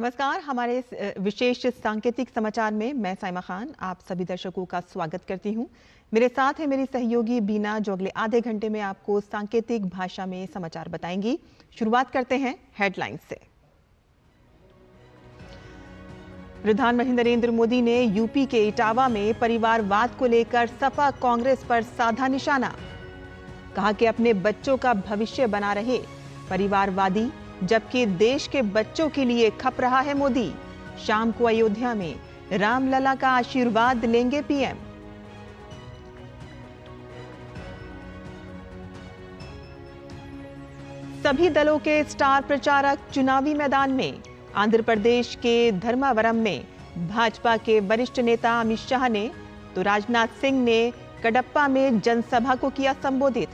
नमस्कार। हमारे इस विशेष सांकेतिक समाचार में मैं साइमा खान आप सभी दर्शकों का स्वागत करती हूं। मेरे साथ है मेरी सहयोगी बीना, जो अगले आधे घंटे में आपको सांकेतिक भाषा में समाचार बताएंगी। शुरुआत करते हैं हेडलाइंस से। प्रधानमंत्री नरेंद्र मोदी ने यूपी के इटावा में परिवारवाद को लेकर सपा कांग्रेस पर साधा निशाना। कहा कि अपने बच्चों का भविष्य बना रहे परिवारवादी, जबकि देश के बच्चों के लिए खप रहा है मोदी। शाम को अयोध्या में रामलला का आशीर्वाद लेंगे पीएम। सभी दलों के स्टार प्रचारक चुनावी मैदान में। आंध्र प्रदेश के धर्मावरम में भाजपा के वरिष्ठ नेता अमित शाह ने तो राजनाथ सिंह ने कडप्पा में जनसभा को किया संबोधित।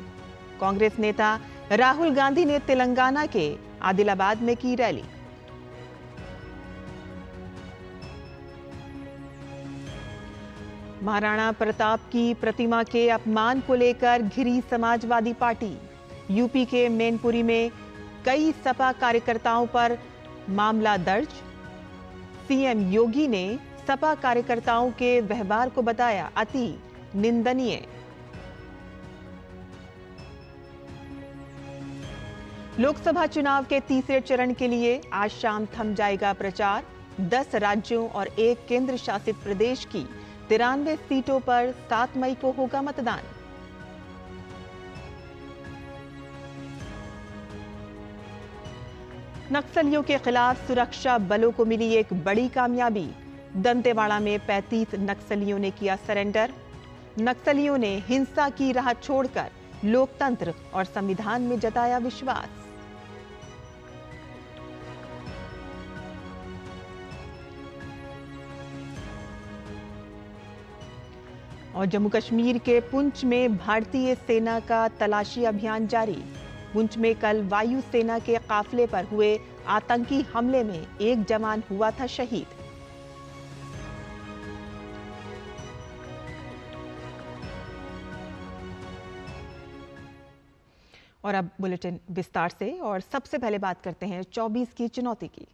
कांग्रेस नेता राहुल गांधी ने तेलंगाना के आदिलाबाद में की रैली। महाराणा प्रताप की प्रतिमा के अपमान को लेकर घिरी समाजवादी पार्टी। यूपी के मैनपुरी में कई सपा कार्यकर्ताओं पर मामला दर्ज। सीएम योगी ने सपा कार्यकर्ताओं के व्यवहार को बताया अति निंदनीय। लोकसभा चुनाव के तीसरे चरण के लिए आज शाम थम जाएगा प्रचार। 10 राज्यों और 1 केंद्र शासित प्रदेश की 93 सीटों पर 7 मई को होगा मतदान। नक्सलियों के खिलाफ सुरक्षा बलों को मिली एक बड़ी कामयाबी। दंतेवाड़ा में 35 नक्सलियों ने किया सरेंडर। नक्सलियों ने हिंसा की राह छोड़कर लोकतंत्र और संविधान में जताया विश्वास। और जम्मू कश्मीर के पुंछ में भारतीय सेना का तलाशी अभियान जारी। पुंछ में कल वायु सेना के काफिले पर हुए आतंकी हमले में 1 जवान हुआ था शहीद। और अब बुलेटिन विस्तार से। और सबसे पहले बात करते हैं 24 की चुनौती की।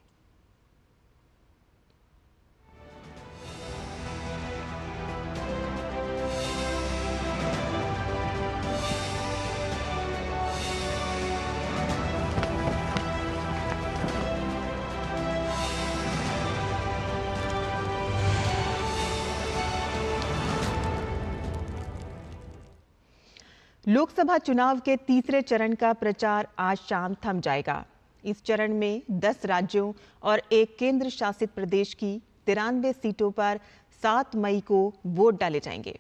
लोकसभा चुनाव के तीसरे चरण का प्रचार आज शाम थम जाएगा। इस चरण में 10 राज्यों और 1 केंद्र शासित प्रदेश की 93 सीटों पर 7 मई को वोट डाले जाएंगे।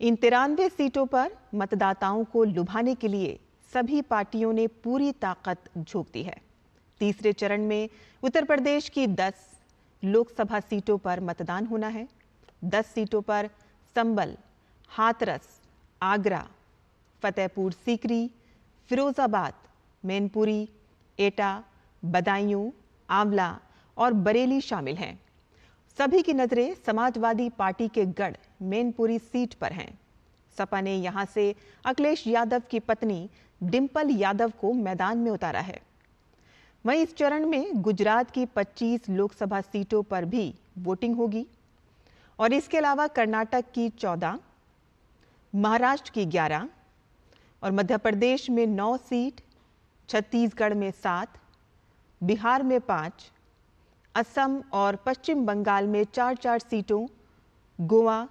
इन 93 सीटों पर मतदाताओं को लुभाने के लिए सभी पार्टियों ने पूरी ताकत झोंक दी है। तीसरे चरण में उत्तर प्रदेश की 10 लोकसभा सीटों पर मतदान होना है। 10 सीटों पर संबल, हाथरस, आगरा, फतेहपुर सीकरी, फिरोजाबाद, मैनपुरी, एटा, बदायूं, आंवला और बरेली शामिल हैं। सभी की नजरें समाजवादी पार्टी के गढ़ मैनपुरी सीट पर हैं। सपा ने यहां से अखिलेश यादव की पत्नी डिंपल यादव को मैदान में उतारा है। वहीं इस चरण में गुजरात की 25 लोकसभा सीटों पर भी वोटिंग होगी और इसके अलावा कर्नाटक की 14, महाराष्ट्र की 11 और मध्य प्रदेश में 9 सीट, छत्तीसगढ़ में 7, बिहार में 5, असम और पश्चिम बंगाल में 4-4 सीटों, गोवा,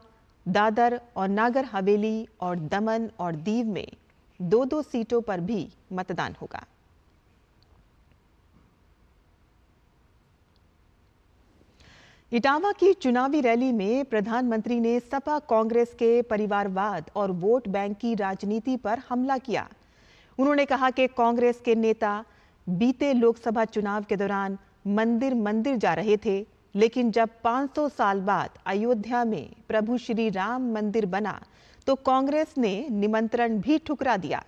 दादर और नागर हवेली और दमन और दीव में 2-2 सीटों पर भी मतदान होगा। इटावा की चुनावी रैली में प्रधानमंत्री ने सपा कांग्रेस के परिवारवाद और वोट बैंक की राजनीति पर हमला किया। उन्होंने कहा कि कांग्रेस के नेता बीते लोकसभा चुनाव के दौरान मंदिर मंदिर जा रहे थे, लेकिन जब 500 साल बाद अयोध्या में प्रभु श्री राम मंदिर बना तो कांग्रेस ने निमंत्रण भी ठुकरा दिया।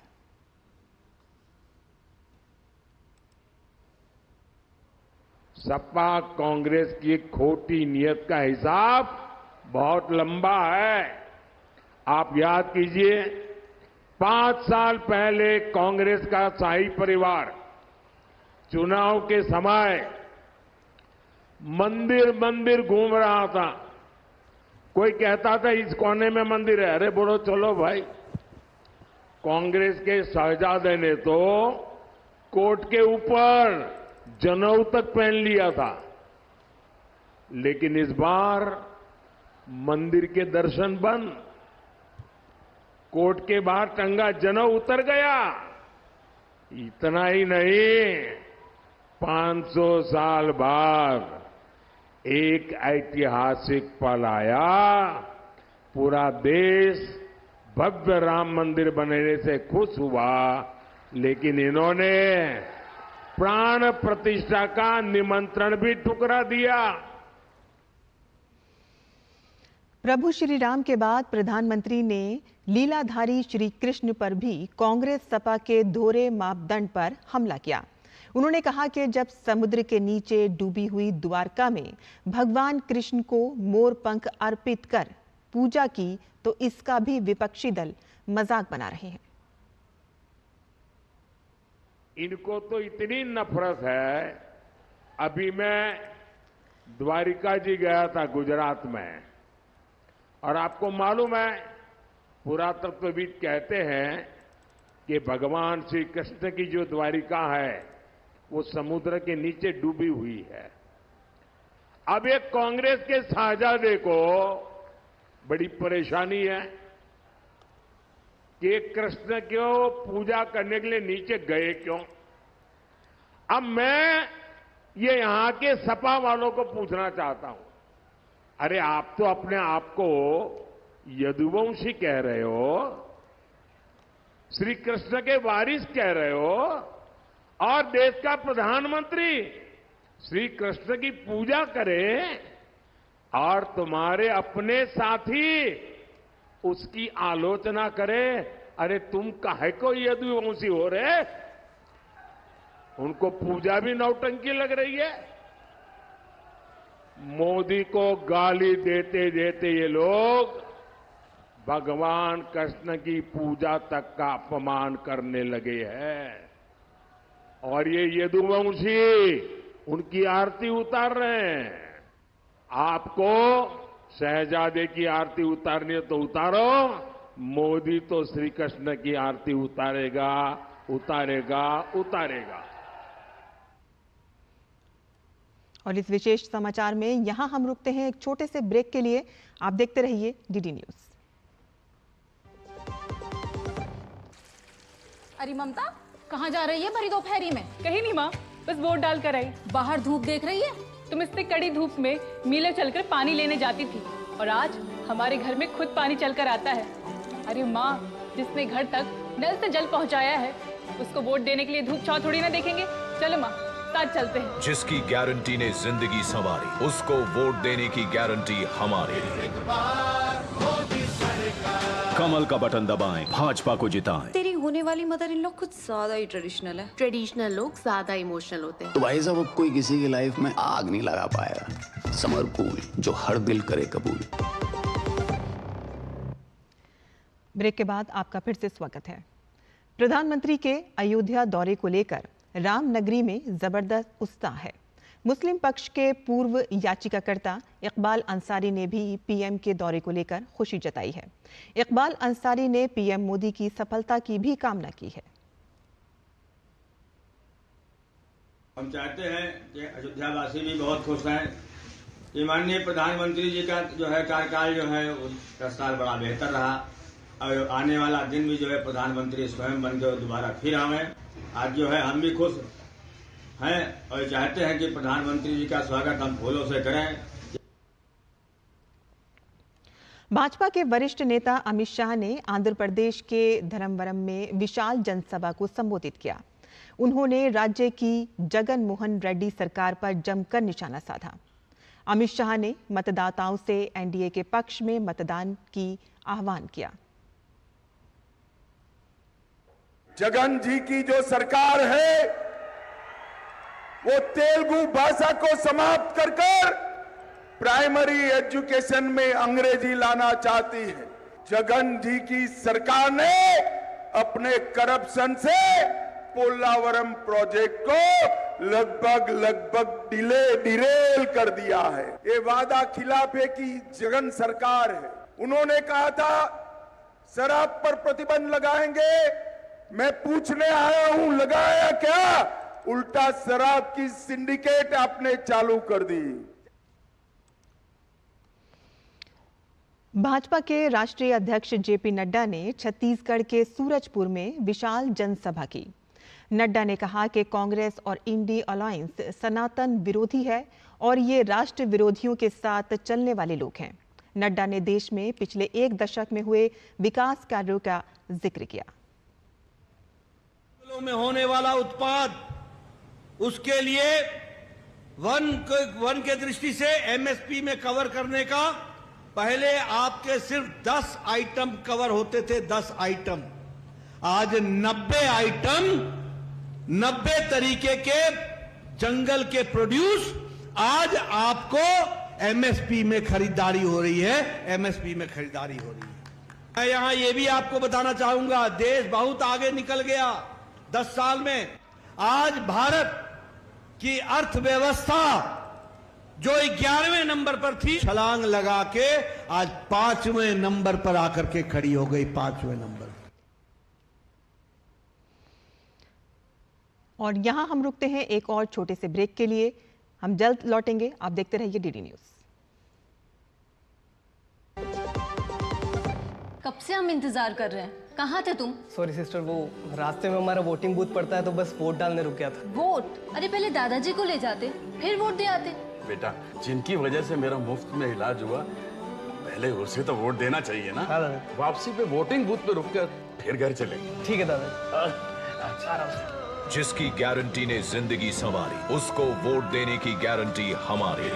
सपा कांग्रेस की खोटी नीयत का हिसाब बहुत लंबा है। आप याद कीजिए, 5 साल पहले कांग्रेस का शाही परिवार चुनाव के समय मंदिर मंदिर घूम रहा था। कोई कहता था इस कोने में मंदिर है, अरे बोलो चलो भाई। कांग्रेस के शहजादे ने तो कोर्ट के ऊपर जनेऊ तक पहन लिया था, लेकिन इस बार मंदिर के दर्शन बंद, कोर्ट के बाहर टंगा जनेऊ उतर गया। इतना ही नहीं, 500 साल बाद एक ऐतिहासिक पल आया। पूरा देश भव्य राम मंदिर बनने से खुश हुआ, लेकिन इन्होंने प्राण प्रतिष्ठा का निमंत्रण भी ठुकरा दिया। प्रभु श्री राम के बाद प्रधानमंत्री ने लीलाधारी श्री कृष्ण पर भी कांग्रेस सपा के दोहरे मापदंड पर हमला किया। उन्होंने कहा कि जब समुद्र के नीचे डूबी हुई द्वारका में भगवान कृष्ण को मोर पंख अर्पित कर पूजा की तो इसका भी विपक्षी दल मजाक बना रहे हैं। इनको तो इतनी नफरत है। अभी मैं द्वारिका जी गया था गुजरात में, और आपको मालूम है पुरातत्वविद कहते हैं कि भगवान श्री कृष्ण की जो द्वारिका है वो समुद्र के नीचे डूबी हुई है। अब एक कांग्रेस के शहजादे को बड़ी परेशानी है कि कृष्ण क्यों पूजा करने के लिए नीचे गए क्यों। अब मैं ये यहां के सपा वालों को पूछना चाहता हूं, अरे आप तो अपने आप को यदुवंशी कह रहे हो, श्री कृष्ण के वारिस कह रहे हो, और देश का प्रधानमंत्री श्री कृष्ण की पूजा करे, और तुम्हारे अपने साथी उसकी आलोचना करे। अरे तुम काहे को यदुवंशी हो रहे? उनको पूजा भी नौटंकी लग रही है। मोदी को गाली देते देते ये लोग भगवान कृष्ण की पूजा तक का अपमान करने लगे हैं, और ये यदुवंशी उनकी आरती उतार रहे हैं। आपको शहजादे की आरती उतारनी है तो उतारो, मोदी तो श्री कृष्ण की आरती उतारेगा उतारेगा उतारेगा। और इस विशेष समाचार में यहां हम रुकते हैं एक छोटे से ब्रेक के लिए। आप देखते रहिए डीडी न्यूज। अरे ममता, कहाँ जा रही है भरी दोपहरी में? कहीं नहीं माँ, बस वोट डाल कर आई। बाहर धूप देख रही है? तुम इतनी कड़ी धूप में मीलों चलकर पानी लेने जाती थी, और आज हमारे घर में खुद पानी चलकर आता है। अरे माँ, जिसने घर तक नल से जल पहुँचाया है उसको वोट देने के लिए धूप छांव थोड़ी ना देखेंगे। चलो माँ, साथ चलते हैं। जिसकी गारंटी ने जिंदगी संवारी, उसको वोट देने की गारंटी हमारी। कमल का बटन दबाएं, भाजपा को जिताएं। तेरी होने वाली मदर इन लॉ कुछ ज्यादा ही ट्रेडिशनल है। ट्रेडिशनल लोग ज्यादा इमोशनल होते हैं। तो भाई साहब, अब कोई किसी की लाइफ में आग नहीं लगा पाएगा। समर कूल, जो हर दिल करे कबूल। ब्रेक के बाद आपका फिर से स्वागत है। प्रधानमंत्री के अयोध्या दौरे को लेकर रामनगरी में जबरदस्त उत्साह है। मुस्लिम पक्ष के पूर्व याचिकाकर्ता इकबाल अंसारी ने भी पीएम के दौरे को लेकर खुशी जताई है। इकबाल अंसारी ने पीएम मोदी की सफलता की भी कामना की है। हम चाहते हैं कि अयोध्यावासी भी बहुत खुश हैं कि माननीय प्रधानमंत्री जी का जो है कार्यकाल जो है उसका साल बड़ा बेहतर रहा, और आने वाला दिन भी जो है प्रधानमंत्री स्वयं बनकर दोबारा फिर आवे। आज जो है हम भी खुश हैं और चाहते हैं कि प्रधानमंत्री जी का स्वागत हम फूलों से करें। भाजपा के वरिष्ठ नेता अमित शाह ने आंध्र प्रदेश के धर्मवरम में विशाल जनसभा को संबोधित किया। उन्होंने राज्य की जगन मोहन रेड्डी सरकार पर जमकर निशाना साधा। अमित शाह ने मतदाताओं से एनडीए के पक्ष में मतदान की आह्वान किया। जगन जी की जो सरकार है वो तेलुगु भाषा को समाप्त कर प्राइमरी एजुकेशन में अंग्रेजी लाना चाहती है। जगन जी की सरकार ने अपने करप्शन से पोलावरम प्रोजेक्ट को लगभग डिरेल कर दिया है। ये वादा खिलाफे की जगन सरकार है। उन्होंने कहा था शराब पर प्रतिबंध लगाएंगे। मैं पूछने आया हूं, लगाया क्या? उल्टा शराब की सिंडिकेट आपने चालू कर दी। भाजपा के राष्ट्रीय अध्यक्ष जेपी नड्डा ने छत्तीसगढ़ के सूरजपुर में विशाल जनसभा की। नड्डा ने कहा कि कांग्रेस और इंडी अलायंस सनातन विरोधी है और ये राष्ट्र विरोधियों के साथ चलने वाले लोग हैं। नड्डा ने देश में पिछले 1 दशक में हुए विकास कार्यों का जिक्र किया। में होने वाला उत्पाद, उसके लिए वन के दृष्टि से एमएसपी में कवर करने का पहले आपके सिर्फ 10 आइटम कवर होते थे, 10 आइटम। आज 90 आइटम, 90 तरीके के जंगल के प्रोड्यूस आज आपको एमएसपी में खरीदारी हो रही है, एमएसपी में खरीदारी हो रही है। मैं यहां यह भी आपको बताना चाहूंगा, देश बहुत आगे निकल गया 10 साल में। आज भारत की अर्थव्यवस्था जो 11वें नंबर पर थी, छलांग लगा के आज 5वें नंबर पर आकर के खड़ी हो गई, 5वें नंबर। और यहां हम रुकते हैं एक और छोटे से ब्रेक के लिए। हम जल्द लौटेंगे, आप देखते रहिए डीडी न्यूज। कब से हम इंतजार कर रहे हैं, कहाँ थे तुम? सॉरी सिस्टर, वो रास्ते में हमारा वोटिंग बूथ पड़ता है तो बस वोट डालने रुक गया था। वोट? अरे पहले दादाजी को ले जाते, फिर वोट दे आते। बेटा, जिनकी वजह से मेरा मुफ्त में इलाज हुआ, पहले उसे तो वोट देना चाहिए ना। हाँ दादा। वापसी पे वोटिंग बूथ पे रुक कर फिर घर चलेंगे। ठीक है दादा। आराम से। जिसकी गारंटी ने जिंदगी संवारी, उसको वोट देने की गारंटी हमारी।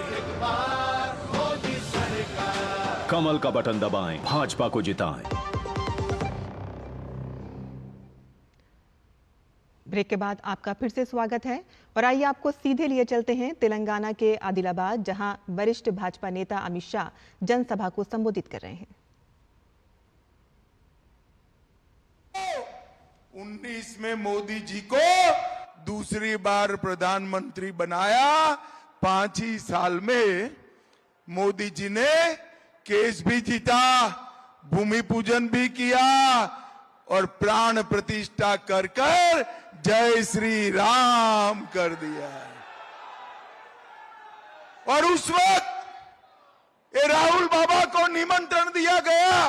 कमल का बटन दबाएं, भाजपा को जिताएं। ब्रेक के बाद आपका फिर से स्वागत है और आइए आपको सीधे लिए चलते हैं तेलंगाना के आदिलाबाद, जहां वरिष्ठ भाजपा नेता अमित शाह जनसभा को संबोधित कर रहे हैं। 19 में मोदी जी को दूसरी बार प्रधानमंत्री बनाया। 5 ही साल में मोदी जी ने केस भी जीता, भूमि पूजन भी किया और प्राण प्रतिष्ठा कर कर जय श्री राम कर दिया। और उस वक्त ये राहुल बाबा को निमंत्रण दिया गया,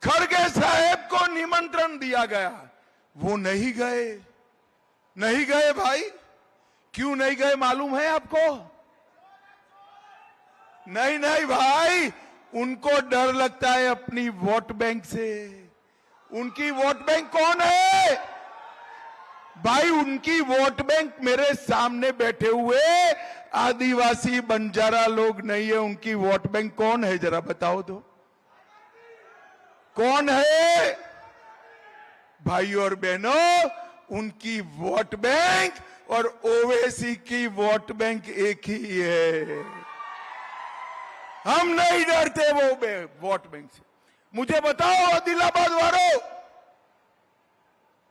खड़गे साहेब को निमंत्रण दिया गया, वो नहीं गए। नहीं गए भाई, क्यों नहीं गए मालूम है आपको? नहीं भाई, उनको डर लगता है अपनी वोट बैंक से। उनकी वोट बैंक कौन है भाई? उनकी वोट बैंक मेरे सामने बैठे हुए आदिवासी बंजारा लोग नहीं है। उनकी वोट बैंक कौन है, जरा बताओ तो, कौन है? भाई और बहनों, उनकी वोट बैंक और ओवैसी की वोट बैंक एक ही है। हम नहीं डरते वो वोट बैंक से। मुझे बताओ आदिलाबाद वालों,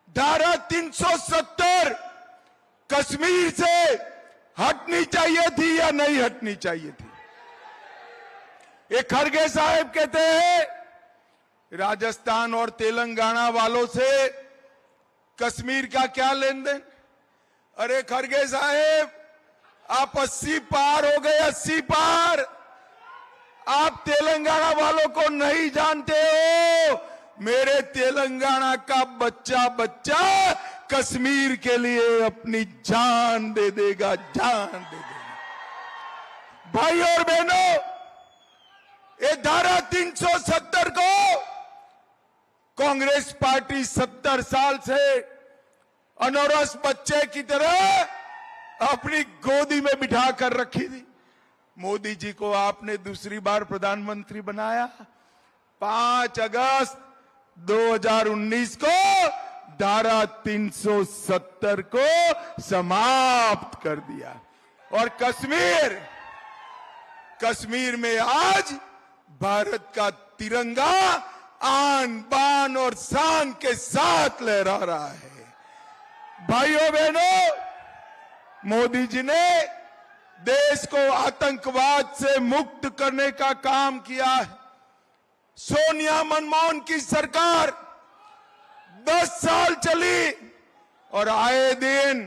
धारा 370 कश्मीर से हटनी चाहिए थी या नहीं हटनी चाहिए थी? ये खड़गे साहब कहते हैं राजस्थान और तेलंगाना वालों से कश्मीर का क्या लेन देन। अरे खड़गे साहब, आप 80 पार हो गए, 80 पार। आप तेलंगाना वालों को नहीं जानते हो। मेरे तेलंगाना का बच्चा कश्मीर के लिए अपनी जान दे देगा, जान दे देगा। भाई और बहनों, ये धारा 370 को कांग्रेस पार्टी 70 साल से अनौरस बच्चे की तरह अपनी गोदी में बिठा कर रखी थी। मोदी जी को आपने दूसरी बार प्रधानमंत्री बनाया। 5 अगस्त 2019 को धारा 370 को समाप्त कर दिया और कश्मीर में आज भारत का तिरंगा आन बान और शान के साथ लहरा रहा है। भाइयों बहनों, मोदी जी ने देश को आतंकवाद से मुक्त करने का काम किया है। सोनिया मनमोहन की सरकार 10 साल चली और आए दिन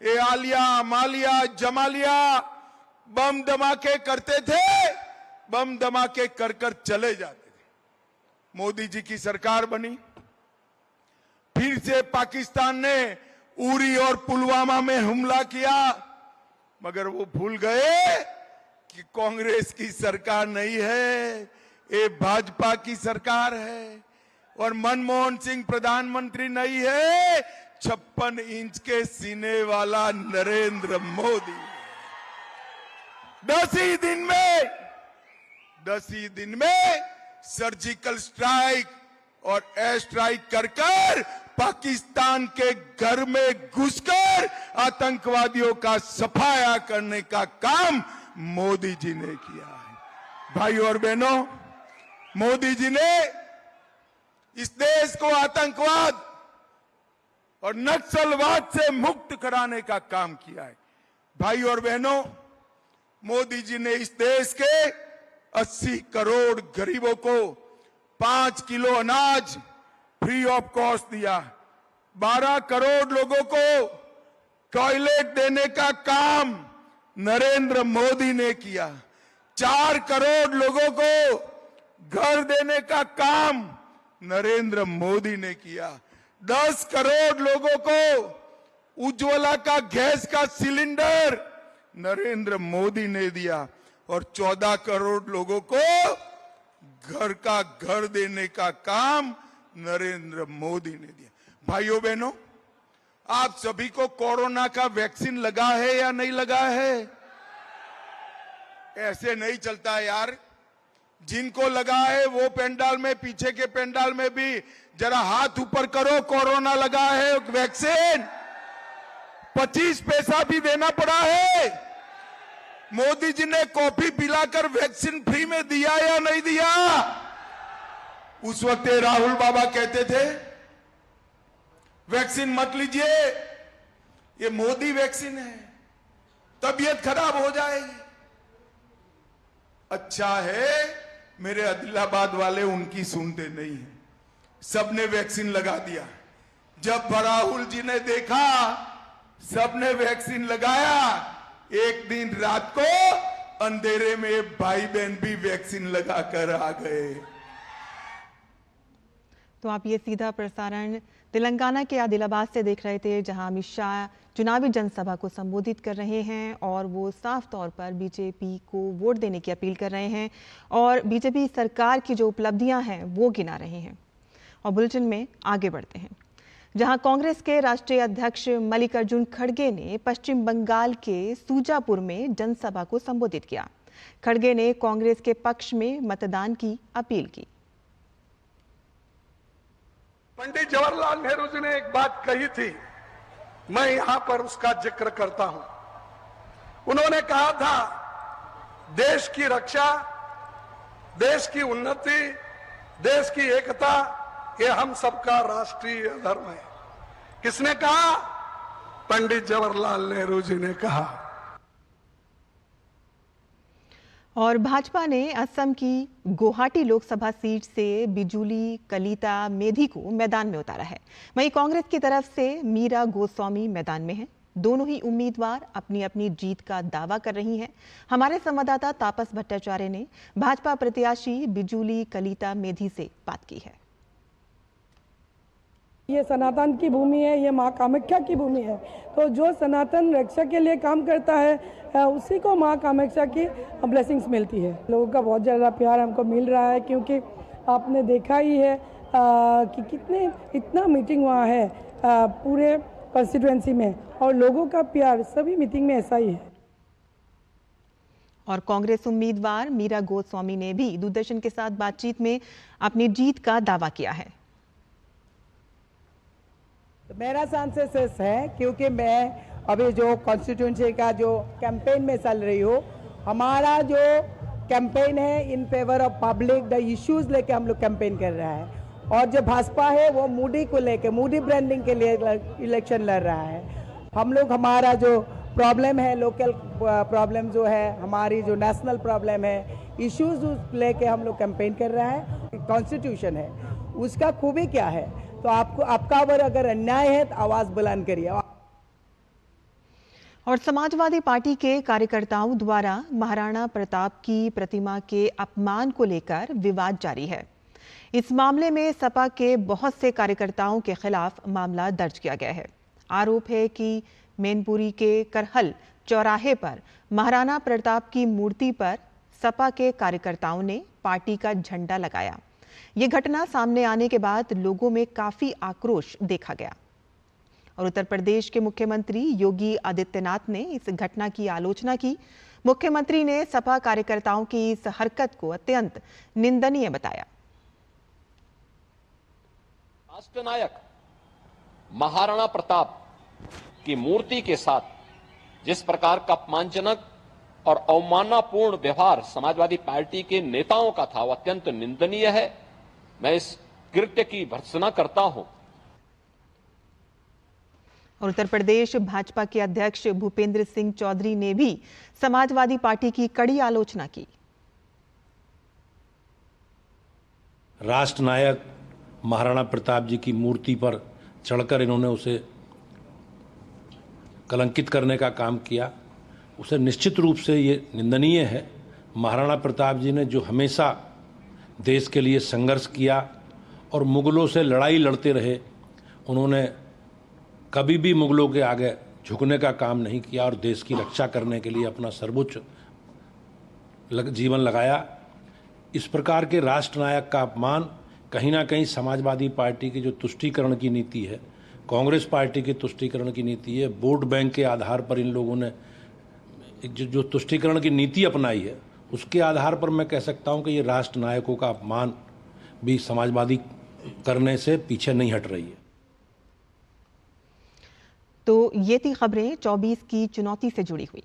ये आलिया मालिया जमालिया बम धमाके करते थे, बम धमाके कर कर चले जाते थे। मोदी जी की सरकार बनी, फिर से पाकिस्तान ने उरी और पुलवामा में हमला किया, मगर वो भूल गए कि कांग्रेस की सरकार नहीं है, ये भाजपा की सरकार है और मनमोहन सिंह प्रधानमंत्री नहीं है, 56 इंच के सीने वाला नरेंद्र मोदी। 10 ही दिन में सर्जिकल स्ट्राइक और एयर स्ट्राइक कर कर पाकिस्तान के घर में घुसकर आतंकवादियों का सफाया करने का काम मोदी जी ने किया है। भाइयों और बहनों, मोदी जी ने इस देश को आतंकवाद और नक्सलवाद से मुक्त कराने का काम किया है। भाइयों और बहनों, मोदी जी ने इस देश के 80 करोड़ गरीबों को 5 किलो अनाज फ्री ऑफ कॉस्ट दिया, 12 करोड़ लोगों को टॉयलेट देने का काम नरेंद्र मोदी ने किया, 4 करोड़ लोगों को घर देने का काम नरेंद्र मोदी ने किया, 10 करोड़ लोगों को उज्ज्वला का गैस का सिलेंडर नरेंद्र मोदी ने दिया और 14 करोड़ लोगों को घर का घर देने का काम नरेंद्र मोदी ने दिया। भाइयों बहनों, आप सभी को कोरोना का वैक्सीन लगा है या नहीं लगा है? ऐसे नहीं चलता यार। जिनको लगा है वो पेंडाल में, पीछे के पेंडाल में भी जरा हाथ ऊपर करो। कोरोना लगा है वैक्सीन, 25 पैसा भी देना पड़ा है। मोदी जी ने कॉफी पिलाकर वैक्सीन फ्री में दिया या नहीं दिया? उस वक्त राहुल बाबा कहते थे वैक्सीन मत लीजिए, ये मोदी वैक्सीन है, तबीयत खराब हो जाएगी। अच्छा है मेरे आदिलाबाद वाले उनकी सुनते नहीं हैं, सबने वैक्सीन लगा दिया। जब राहुल जी ने देखा सबने वैक्सीन लगाया, एक दिन रात को अंधेरे में भाई बहन भी वैक्सीन लगाकर आ गए। तो आप ये सीधा प्रसारण तेलंगाना के आदिलाबाद से देख रहे थे, जहां अमित शाह चुनावी जनसभा को संबोधित कर रहे हैं और वो साफ तौर पर बीजेपी को वोट देने की अपील कर रहे हैं और बीजेपी सरकार की जो उपलब्धियां हैं वो गिना रहे हैं। और बुलेटिन में आगे बढ़ते हैं, जहां कांग्रेस के राष्ट्रीय अध्यक्ष मल्लिकार्जुन खड़गे ने पश्चिम बंगाल के सूजापुर में जनसभा को संबोधित किया। खड़गे ने कांग्रेस के पक्ष में मतदान की अपील की। पंडित जवाहरलाल नेहरू जी ने एक बात कही थी, मैं यहां पर उसका जिक्र करता हूं। उन्होंने कहा था देश की रक्षा, देश की उन्नति, देश की एकता ये हम सबका राष्ट्रीय धर्म है। किसने कहा? पंडित जवाहरलाल नेहरू जी ने कहा। और भाजपा ने असम की गुवाहाटी लोकसभा सीट से बिजुली कलिता मेधी को मैदान में उतारा है। वहीं कांग्रेस की तरफ से मीरा गोस्वामी मैदान में हैं। दोनों ही उम्मीदवार अपनी अपनी जीत का दावा कर रही हैं। हमारे संवाददाता तापस भट्टाचार्य ने भाजपा प्रत्याशी बिजुली कलिता मेधी से बात की है। ये सनातन की भूमि है, ये माँ कामाख्या की भूमि है, तो जो सनातन रक्षा के लिए काम करता है उसी को माँ कामाख्या की ब्लेसिंग्स मिलती है। लोगों का बहुत ज़्यादा प्यार हमको मिल रहा है, क्योंकि आपने देखा ही है कि इतना मीटिंग वहाँ है पूरे कॉन्स्टिट्यूएंसी में, और लोगों का प्यार सभी मीटिंग में ऐसा ही है। और कांग्रेस उम्मीदवार मीरा गोस्वामी ने भी दूरदर्शन के साथ बातचीत में अपनी जीत का दावा किया है। मेरा चांसेस है, क्योंकि मैं अभी जो कॉन्स्टिट्यूंसी का जो कैंपेन में चल रही हूँ, हमारा जो कैंपेन है in favour of public the issues लेके हम लोग कैंपेन कर रहा है, और जो भाजपा है वो मोदी को लेके, मोदी ब्रांडिंग के लिए इलेक्शन लड़ रहा है। हम लोग हमारा जो प्रॉब्लम है, लोकल प्रॉब्लम जो है, हमारी जो नेशनल प्रॉब्लम है, इश्यूज लेके हम लोग कैंपेन कर रहे हैं। कॉन्स्टिट्यूशन है, उसका खूबी क्या है, तो आपको आपका अगर अन्याय है तो आवाज बुलंद करिए। और समाजवादी पार्टी के कार्यकर्ताओं द्वारा महाराणा प्रताप की प्रतिमा के अपमान को लेकर विवाद जारी है। इस मामले में सपा के बहुत से कार्यकर्ताओं के खिलाफ मामला दर्ज किया गया है। आरोप है कि मैनपुरी के करहल चौराहे पर महाराणा प्रताप की मूर्ति पर सपा के कार्यकर्ताओं ने पार्टी का झंडा लगाया। ये घटना सामने आने के बाद लोगों में काफी आक्रोश देखा गया और उत्तर प्रदेश के मुख्यमंत्री योगी आदित्यनाथ ने इस घटना की आलोचना की। मुख्यमंत्री ने सपा कार्यकर्ताओं की इस हरकत को अत्यंत निंदनीय बताया। राष्ट्रनायक महाराणा प्रताप की मूर्ति के साथ जिस प्रकार का अपमानजनक और अवमाननापूर्ण व्यवहार समाजवादी पार्टी के नेताओं का था, वो अत्यंत निंदनीय है। मैं इस कृत्य की भर्त्सना करता हूं। और उत्तर प्रदेश भाजपा के अध्यक्ष भूपेंद्र सिंह चौधरी ने भी समाजवादी पार्टी की कड़ी आलोचना की। राष्ट्रनायक महाराणा प्रताप जी की मूर्ति पर चढ़कर इन्होंने उसे कलंकित करने का काम किया, उसे निश्चित रूप से ये निंदनीय है। महाराणा प्रताप जी ने जो हमेशा देश के लिए संघर्ष किया और मुगलों से लड़ाई लड़ते रहे, उन्होंने कभी भी मुगलों के आगे झुकने का काम नहीं किया और देश की रक्षा करने के लिए अपना सर्वोच्च जीवन लगाया। इस प्रकार के राष्ट्रनायक का अपमान कहीं ना कहीं समाजवादी पार्टी की जो तुष्टीकरण की नीति है, कांग्रेस पार्टी की तुष्टीकरण की नीति है, वोट बैंक के आधार पर इन लोगों ने जो तुष्टीकरण की नीति अपनाई है, उसके आधार पर मैं कह सकता हूं कि ये राष्ट्र नायकों का अपमान भी समाजवादी करने से पीछे नहीं हट रही है। तो ये थी खबरें 24 की चुनौती से जुड़ी हुई।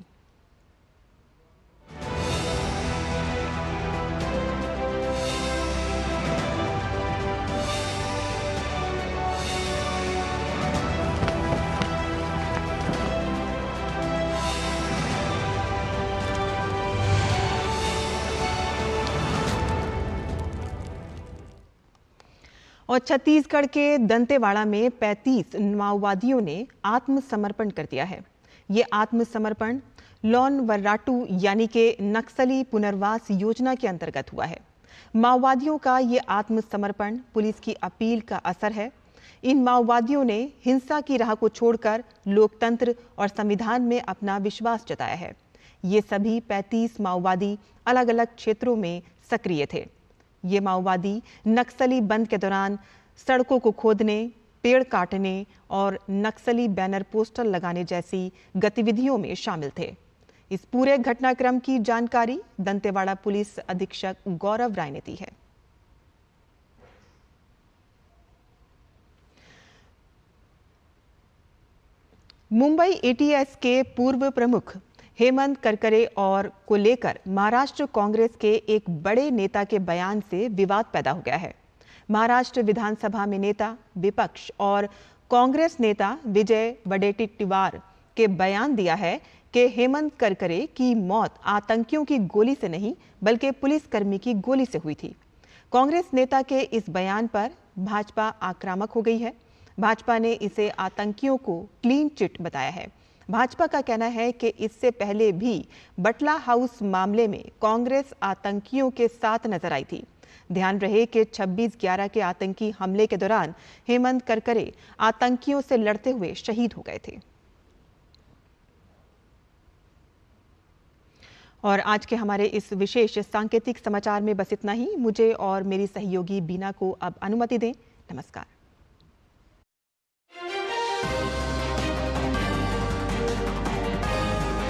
और छत्तीसगढ़ के दंतेवाड़ा में 35 माओवादियों ने आत्मसमर्पण कर दिया है। ये आत्मसमर्पण लॉन वर्राटू यानी के नक्सली पुनर्वास योजना के अंतर्गत हुआ है। माओवादियों का ये आत्मसमर्पण पुलिस की अपील का असर है। इन माओवादियों ने हिंसा की राह को छोड़कर लोकतंत्र और संविधान में अपना विश्वास जताया है। ये सभी 35 माओवादी अलग अलग क्षेत्रों में सक्रिय थे। ये माओवादी नक्सली बंद के दौरान सड़कों को खोदने, पेड़ काटने और नक्सली बैनर पोस्टर लगाने जैसी गतिविधियों में शामिल थे। इस पूरे घटनाक्रम की जानकारी दंतेवाड़ा पुलिस अधीक्षक गौरव राय ने दी है। मुंबई एटीएस के पूर्व प्रमुख हेमंत करकरे और को लेकर महाराष्ट्र कांग्रेस के एक बड़े नेता के बयान से विवाद पैदा हो गया है। महाराष्ट्र विधानसभा में नेता, विपक्ष और कांग्रेस नेता विजय वडेट्टीवार के बयान दिया है कि हेमंत करकरे की मौत आतंकियों की गोली से नहीं बल्कि पुलिसकर्मी की गोली से हुई थी। कांग्रेस नेता के इस बयान पर भाजपा आक्रामक हो गई है। भाजपा ने इसे आतंकियों को क्लीन चिट बताया है। भाजपा का कहना है कि इससे पहले भी बटला हाउस मामले में कांग्रेस आतंकियों के साथ नजर आई थी। ध्यान रहे कि 26/11 के आतंकी हमले के दौरान हेमंत करकरे आतंकियों से लड़ते हुए शहीद हो गए थे। और आज के हमारे इस विशेष सांकेतिक समाचार में बस इतना ही। मुझे और मेरी सहयोगी बीना को अब अनुमति दें। नमस्कार।